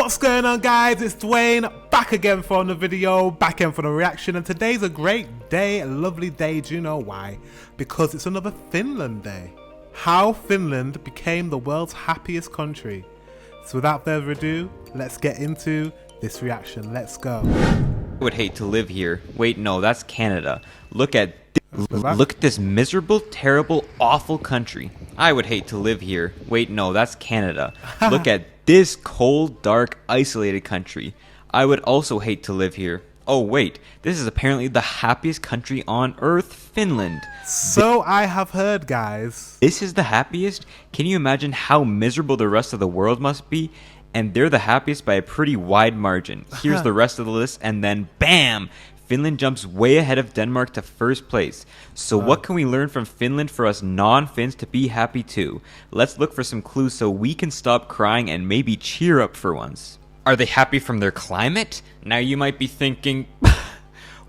What's going on, guys? It's Dwayne, back again for another video, back again for the reaction, and today's a great day, a lovely day. Do you know why? Because it's another Finland day. How Finland became the world's happiest country. So without further ado, let's get into this reaction. Let's go. I would hate to live here. Wait, no, that's Canada. Look at this miserable, terrible, awful country. I would hate to live here. Wait, no, that's Canada. Look at this cold, dark, isolated country. I would also hate to live here. Oh wait, this is apparently the happiest country on earth, Finland. So I have heard, guys. This is the happiest? Can you imagine how miserable the rest of the world must be? And they're the happiest by a pretty wide margin. Here's the rest of the list, and then BAM! Finland jumps way ahead of Denmark to first place. So what can we learn from Finland for us non-Finns to be happy too? Let's look for some clues so we can stop crying and maybe cheer up for once. Are they happy from their climate? Now you might be thinking,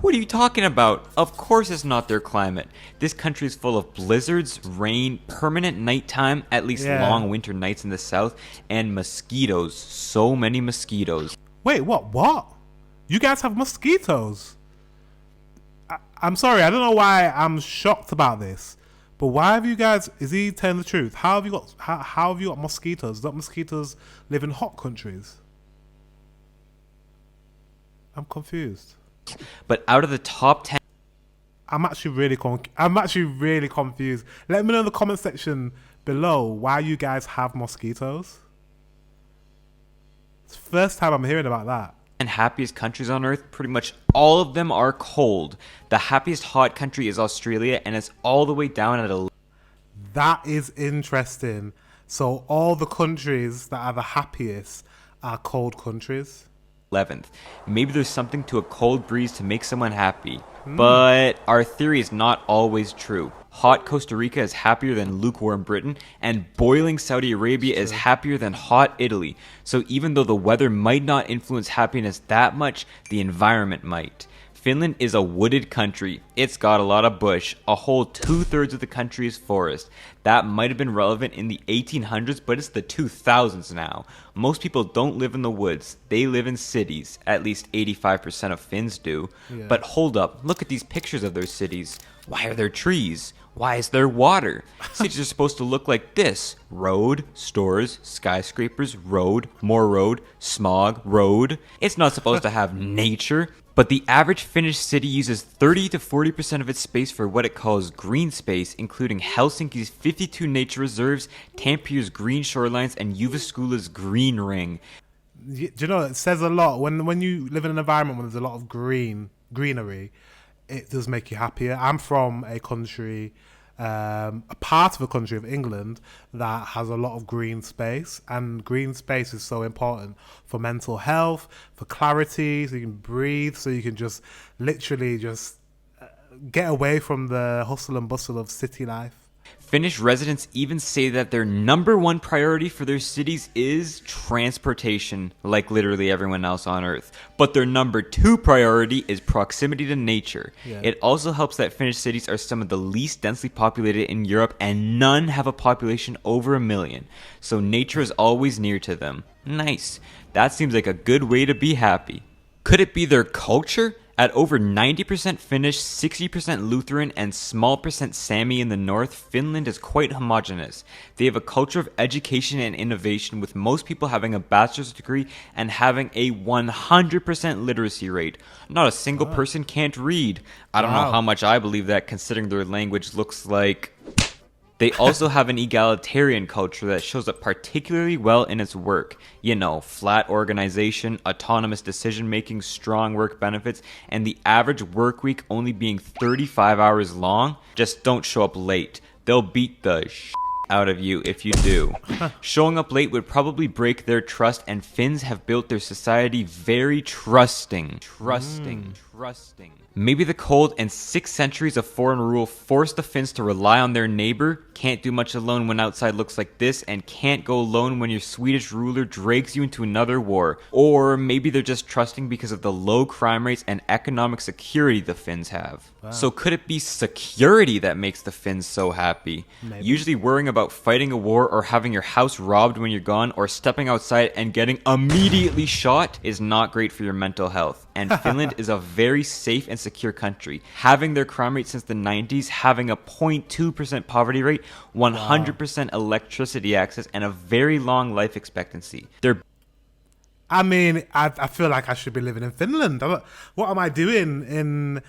what are you talking about? Of course it's not their climate. This country is full of blizzards, rain, permanent nighttime, at least long winter nights in the south, and mosquitoes. So many mosquitoes. Wait, what? You guys have mosquitoes? I'm sorry, I don't know why I'm shocked about this, but why have you guys, is he telling the truth? How have you got mosquitoes? Don't mosquitoes live in hot countries? I'm confused. But out of the top 10, I'm actually really confused. Let me know in the comment section below why you guys have mosquitoes. It's the first time I'm hearing about that. and happiest countries on earth, pretty much all of them are cold. The happiest hot country is Australia, and it's all the way down at 11. That is interesting. So all the countries that are the happiest are cold countries. 11th. Maybe there's something to a cold breeze to make someone happy. But our theory is not always true. Hot Costa Rica is happier than lukewarm Britain, and boiling Saudi Arabia is happier than hot Italy. So even though the weather might not influence happiness that much, the environment might. Finland is a wooded country. It's got a lot of bush. A whole 2/3 of the country is forest. That might have been relevant in the 1800s, but it's the 2000s now. Most people don't live in the woods. They live in cities. At least 85% of Finns do. Yeah. But hold up. Look at these pictures of their cities. Why are there trees? Why is there water? Cities are supposed to look like this. Road, stores, skyscrapers, road, more road, smog, road. It's not supposed to have nature. But the average Finnish city uses 30 to 40% of its space for what it calls green space, including Helsinki's 52 nature reserves, Tampere's green shorelines, and Jyväskylä's green ring. Do you know, it says a lot. When you live in an environment where there's a lot of greenery, it does make you happier. I'm from a country, a part of a country of England that has a lot of green space, and green space is so important for mental health, for clarity, so you can breathe, so you can just literally just get away from the hustle and bustle of city life. Finnish residents even say that their #1 priority for their cities is transportation, like literally everyone else on Earth. But their #2 priority is proximity to nature. Yeah. It also helps that Finnish cities are some of the least densely populated in Europe, and none have a population over 1 million. So nature is always near to them. Nice. That seems like a good way to be happy. Could it be their culture? At over 90% Finnish, 60% Lutheran, and small percent Sami in the north, Finland is quite homogeneous. They have a culture of education and innovation, with most people having a bachelor's degree and having a 100% literacy rate. Not a single person can't read. I don't know how much I believe that, considering their language looks like... They also have an egalitarian culture that shows up particularly well in its work. You know, flat organization, autonomous decision-making, strong work benefits, and the average work week only being 35 hours long. Just don't show up late. They'll beat the out of you if you do. Showing up late would probably break their trust, and Finns have built their society very trusting. trusting. Maybe the cold and 6 centuries of foreign rule forced the Finns to rely on their neighbor, can't do much alone when outside looks like this, and can't go alone when your Swedish ruler drags you into another war. Or maybe they're just trusting because of the low crime rates and economic security the Finns have. Wow. So could it be security that makes the Finns so happy? Maybe. Usually worrying about fighting a war or having your house robbed when you're gone or stepping outside and getting immediately shot is not great for your mental health. And Finland is a very safe and secure country, having their crime rate since the 90s, having a 0.2% poverty rate, 100% electricity access, and a very long life expectancy. I mean, I feel like I should be living in Finland. What am I doing in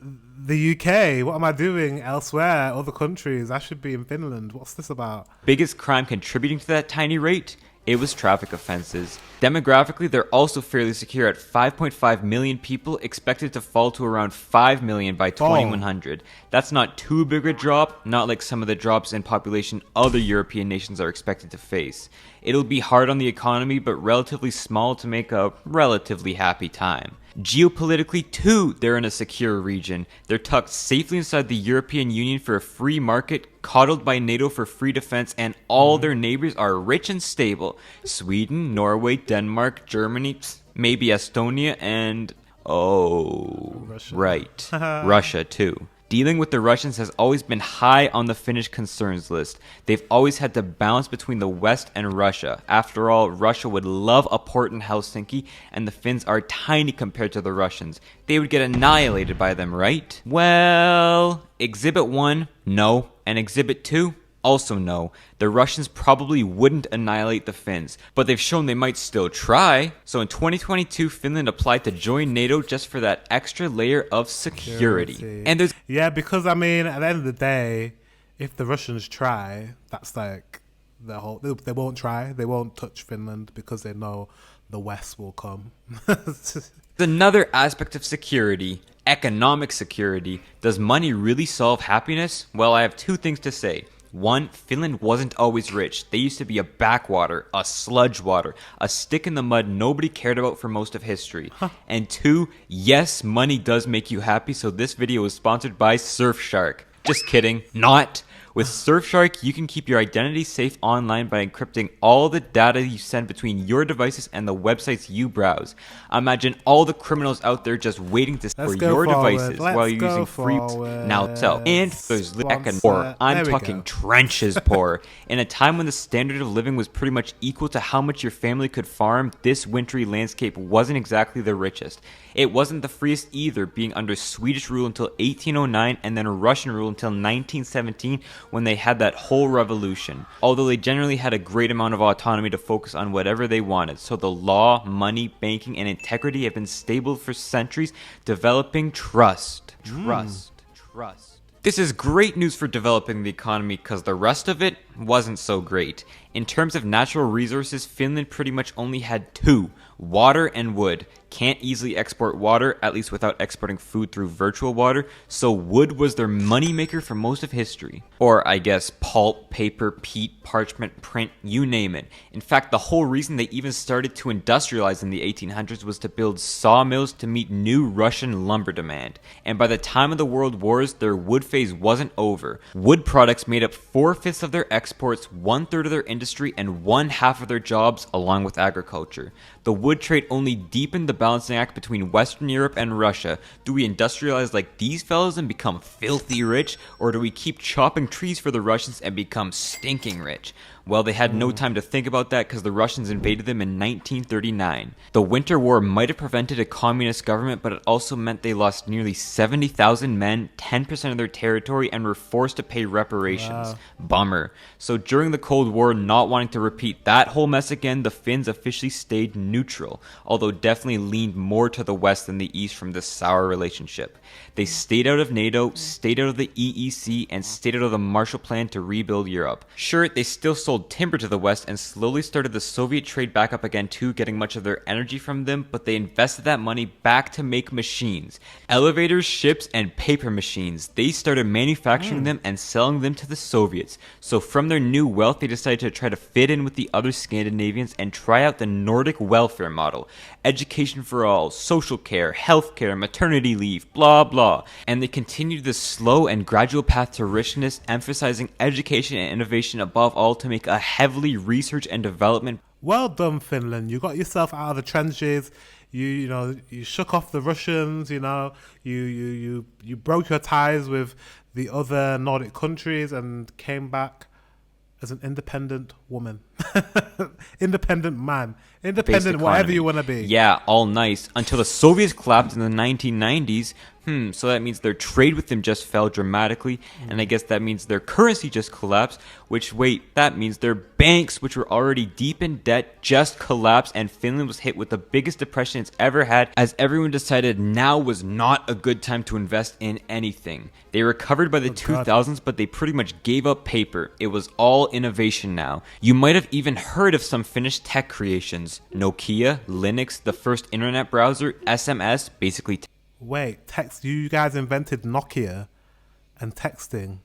the UK? What am I doing elsewhere, other countries? I should be in Finland. What's this about? Biggest crime contributing to that tiny rate? It was traffic offenses. Demographically, they're also fairly secure at 5.5 million people, expected to fall to around 5 million by 2100. That's not too big a drop, not like some of the drops in population other European nations are expected to face. It'll be hard on the economy, but relatively small to make a relatively happy time. Geopolitically, too, they're in a secure region. They're tucked safely inside the European Union for a free market, coddled by NATO for free defense, and all their neighbors are rich and stable. Sweden, Norway, Denmark, Germany, maybe Estonia, and Russia. Right, Russia too. Dealing with the Russians has always been high on the Finnish concerns list. They've always had to balance between the West and Russia. After all, Russia would love a port in Helsinki, and the Finns are tiny compared to the Russians. They would get annihilated by them, right? Well, Exhibit 1, no. And Exhibit 2, also no. The Russians probably wouldn't annihilate the Finns, but they've shown they might still try. So in 2022, Finland applied to join NATO just for that extra layer of security. And there's because I mean, at the end of the day, if the Russians try, that's like the whole. They won't try. They won't touch Finland because they know the West will come. another aspect of security. Economic security. Does money really solve happiness? Well, I have 2 things to say. 1, Finland wasn't always rich. They used to be a backwater, a sludge water, a stick in the mud nobody cared about for most of history. And 2, yes, money does make you happy, so this video is sponsored by Surfshark. Just kidding, not. With Surfshark, you can keep your identity safe online by encrypting all the data you send between your devices and the websites you browse. Imagine all the criminals out there just waiting to steal your devices while you're using free now sell. And there's poor. I'm talking trenches poor. In a time when the standard of living was pretty much equal to how much your family could farm, this wintry landscape wasn't exactly the richest. It wasn't the freest either, being under Swedish rule until 1809 and then Russian rule until 1917 when they had that whole revolution. Although they generally had a great amount of autonomy to focus on whatever they wanted. So the law, money, banking, and integrity have been stable for centuries, developing trust. Trust. This is great news for developing the economy because the rest of it wasn't so great. In terms of natural resources, Finland pretty much only had 2, water and wood. Can't easily export water, at least without exporting food through virtual water, so wood was their moneymaker for most of history. Or I guess pulp, paper, peat, parchment, print, you name it. In fact, the whole reason they even started to industrialize in the 1800s was to build sawmills to meet new Russian lumber demand. And by the time of the World Wars, their wood phase wasn't over. Wood products made up 4/5 of their exports, 1/3 of their industry, and 1/2 of their jobs, along with agriculture. The wood trade only deepened the balancing act between Western Europe and Russia. Do we industrialize like these fellas and become filthy rich, or do we keep chopping trees for the Russians and become stinking rich? Well, they had no time to think about that because the Russians invaded them in 1939. The Winter War might have prevented a communist government, but it also meant they lost nearly 70,000 men, 10% of their territory, and were forced to pay reparations. Wow. Bummer. So during the Cold War, not wanting to repeat that whole mess again, the Finns officially stayed neutral, although definitely leaned more to the west than the east from this sour relationship. They stayed out of NATO, stayed out of the EEC, and stayed out of the Marshall Plan to rebuild Europe. Sure, they still sold sold timber to the West and slowly started the Soviet trade back up again too, getting much of their energy from them, but they invested that money back to make machines. Elevators, ships, and paper machines. They started manufacturing them and selling them to the Soviets. So from their new wealth, they decided to try to fit in with the other Scandinavians and try out the Nordic welfare model. Education for all, social care, healthcare, maternity leave, blah blah. And they continued this slow and gradual path to richness, emphasizing education and innovation above all to make a heavily research and development. Well done, Finland. You got yourself out of the trenches. You shook off the Russians. You broke your ties with the other Nordic countries and came back as an independent woman, independent man, independent whatever you want to be. Yeah, all nice. Until the Soviets collapsed in the 1990s. So that means their trade with them just fell dramatically, and I guess that means their currency just collapsed, that means their banks, which were already deep in debt, just collapsed, and Finland was hit with the biggest depression it's ever had, as everyone decided now was not a good time to invest in anything. They recovered by the 2000s, but they pretty much gave up paper. It was all innovation now. You might have even heard of some Finnish tech creations. Nokia, Linux, the first internet browser, SMS, basically Wait, you guys invented Nokia and texting.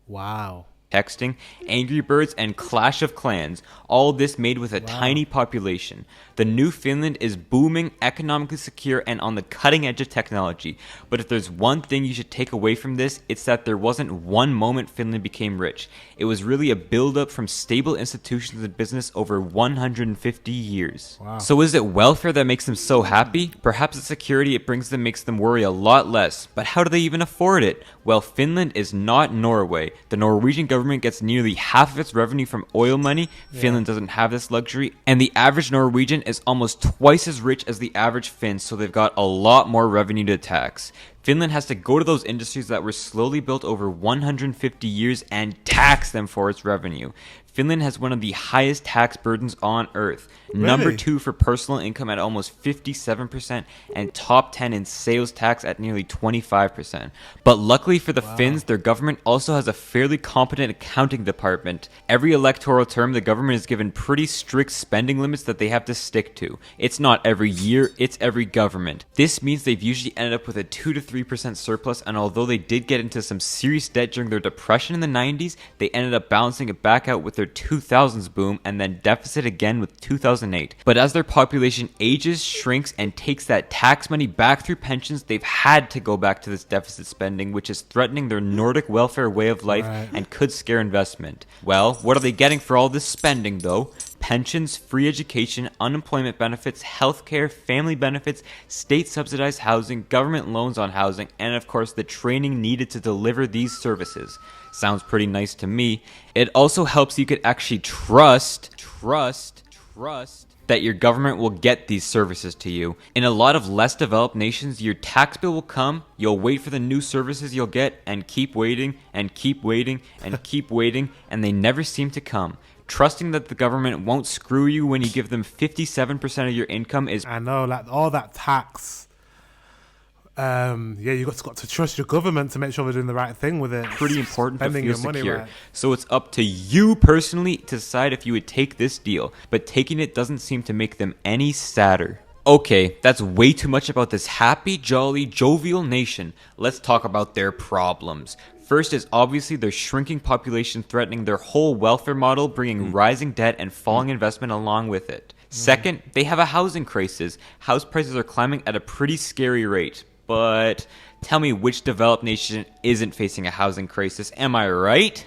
Wow. Texting, Angry Birds, and Clash of Clans. All this made with a tiny population. The new Finland is booming, economically secure, and on the cutting edge of technology. But if there's one thing you should take away from this, it's that there wasn't one moment Finland became rich. It was really a build-up from stable institutions and business over 150 years. Wow. So is it welfare that makes them so happy? Perhaps the security it brings them makes them worry a lot less. But how do they even afford it? Well, Finland is not Norway. The Norwegian government gets nearly half of its revenue from oil money. Finland doesn't have this luxury. And the average Norwegian is almost twice as rich as the average Finn, so they've got a lot more revenue to tax. Finland has to go to those industries that were slowly built over 150 years and tax them for its revenue. Finland has one of the highest tax burdens on earth. Really? Number 2 for personal income at almost 57%, and top 10 in sales tax at nearly 25%. But luckily for the Finns, their government also has a fairly competent accounting department. Every electoral term, the government is given pretty strict spending limits that they have to stick to. It's not every year, it's every government. This means they've usually ended up with a 2 to 3% surplus, and although they did get into some serious debt during their depression in the 90s, they ended up balancing it back out with their 2000s boom and then deficit again with 2008. But as their population ages, shrinks, and takes that tax money back through pensions, they've had to go back to this deficit spending, which is threatening their Nordic welfare way of life and could scare investment. Well, what are they getting for all this spending though? Pensions, free education, unemployment benefits, healthcare, family benefits, state-subsidized housing, government loans on housing, and of course the training needed to deliver these services. Sounds pretty nice to me. It also helps you could actually trust that your government will get these services to you. In a lot of less developed nations, your tax bill will come, you'll wait for the new services you'll get, and keep waiting, and keep waiting, and keep waiting, and they never seem to come. Trusting that the government won't screw you when you give them 57% of your income is... I know, like all that tax. You got to trust your government to make sure they're doing the right thing with it. Pretty important to Spending feel your money secure. right. So it's up to you personally to decide if you would take this deal, but taking it doesn't seem to make them any sadder. Okay, that's way too much about this happy, jolly, jovial nation. Let's talk about their problems. First is obviously their shrinking population threatening their whole welfare model, bringing rising debt and falling investment along with it. Second, they have a housing crisis. House prices are climbing at a pretty scary rate. But tell me which developed nation isn't facing a housing crisis, am I right?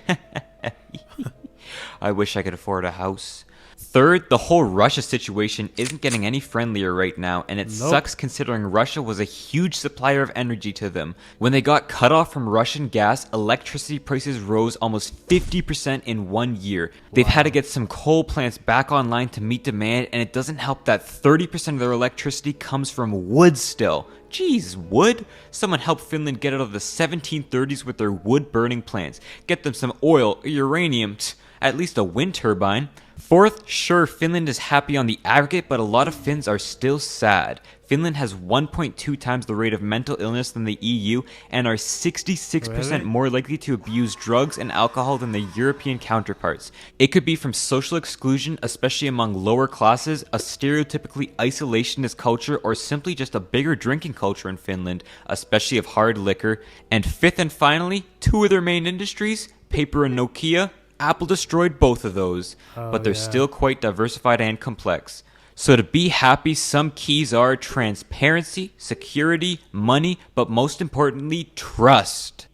I wish I could afford a house. Third, the whole Russia situation isn't getting any friendlier right now, and it sucks considering Russia was a huge supplier of energy to them. When they got cut off from Russian gas, electricity prices rose almost 50% in 1 year. They've had to get some coal plants back online to meet demand, and it doesn't help that 30% of their electricity comes from wood still. Jeez, wood? Someone help Finland get out of the 1730s with their wood-burning plants. Get them some oil or uranium. at least a wind turbine. Fourth, sure, Finland is happy on the aggregate, but a lot of Finns are still sad. Finland has 1.2 times the rate of mental illness than the EU and are 66% more likely to abuse drugs and alcohol than the European counterparts. It could be from social exclusion, especially among lower classes, a stereotypically isolationist culture, or simply just a bigger drinking culture in Finland, especially of hard liquor. And fifth and finally, two of their main industries, paper and Nokia. Apple destroyed both of those, but they're still quite diversified and complex. So to be happy, some keys are transparency, security, money, but most importantly, trust.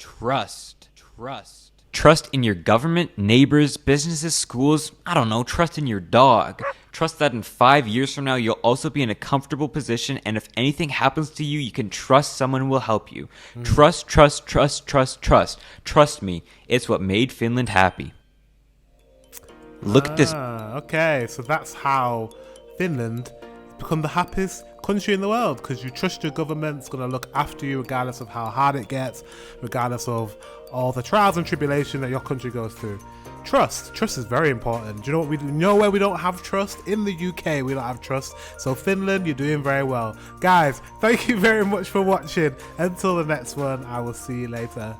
Trust in your government, neighbors, businesses, schools, I don't know, trust in your dog. Trust that in 5 years from now, you'll also be in a comfortable position, and if anything happens to you, you can trust someone will help you. Trust. Trust me, it's what made Finland happy. Look at this. Okay, so that's how Finland become the happiest country in the world, because you trust your government's going to look after you regardless of how hard it gets, regardless of all the trials and tribulation that your country goes through. Trust is very important. Do you know what we do? You know where we don't have trust? In the UK, we don't have trust. So Finland, you're doing very well. Guys, thank you very much for watching. Until the next one, I will see you later.